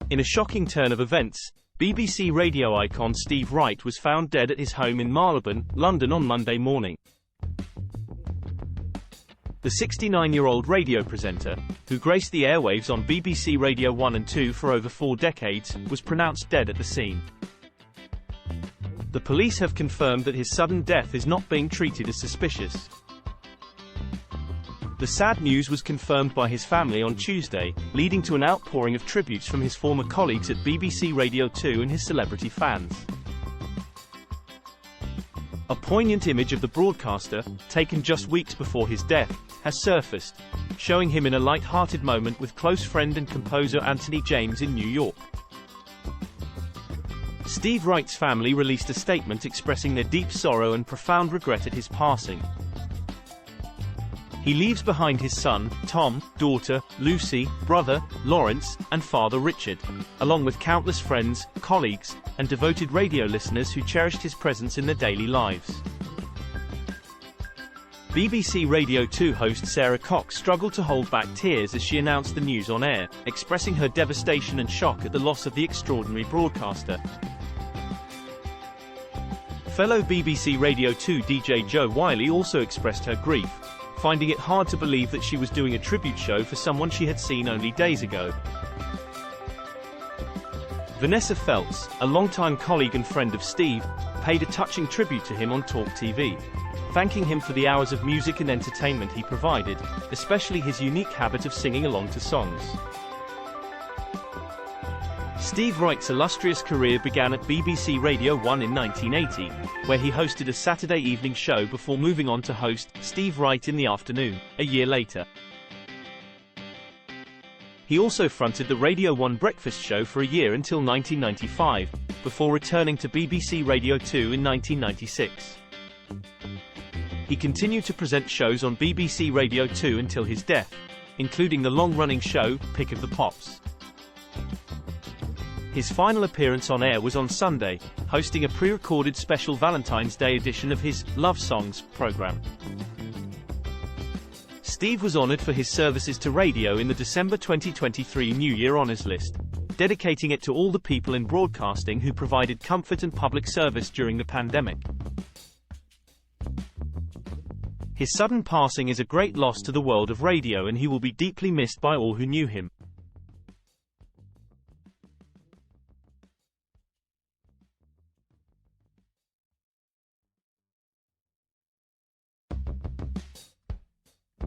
In a shocking turn of events, BBC radio icon Steve Wright was found dead at his home in Marylebone, London on Monday morning. The 69-year-old radio presenter, who graced the airwaves on BBC Radio 1 and 2 for over 4 decades, was pronounced dead at the scene. The police have confirmed that his sudden death is not being treated as suspicious. The sad news was confirmed by his family on Tuesday, leading to an outpouring of tributes from his former colleagues at BBC Radio 2 and his celebrity fans. A poignant image of the broadcaster, taken just weeks before his death, has surfaced, showing him in a light-hearted moment with close friend and composer Anthony James in New York. Steve Wright's family released a statement expressing their deep sorrow and profound regret at his passing. He leaves behind his son, Tom, daughter, Lucy, brother, Lawrence, and father Richard, along with countless friends, colleagues, and devoted radio listeners who cherished his presence in their daily lives. BBC Radio 2 host Sarah Cox struggled to hold back tears as she announced the news on air, expressing her devastation and shock at the loss of the extraordinary broadcaster. Fellow BBC Radio 2 DJ Jo Wiley also expressed her grief, finding it hard to believe that she was doing a tribute show for someone she had seen only days ago. Vanessa Feltz, a longtime colleague and friend of Steve, paid a touching tribute to him on Talk TV, thanking him for the hours of music and entertainment he provided, especially his unique habit of singing along to songs. Steve Wright's illustrious career began at BBC Radio 1 in 1980, where he hosted a Saturday evening show before moving on to host Steve Wright in the Afternoon, a year later. He also fronted the Radio 1 breakfast show for a year until 1995, before returning to BBC Radio 2 in 1996. He continued to present shows on BBC Radio 2 until his death, including the long-running show, Pick of the Pops. His final appearance on air was on Sunday, hosting a pre-recorded special Valentine's Day edition of his Love Songs program. Steve was honored for his services to radio in the December 2023 New Year Honors List, dedicating it to all the people in broadcasting who provided comfort and public service during the pandemic. His sudden passing is a great loss to the world of radio, and he will be deeply missed by all who knew him.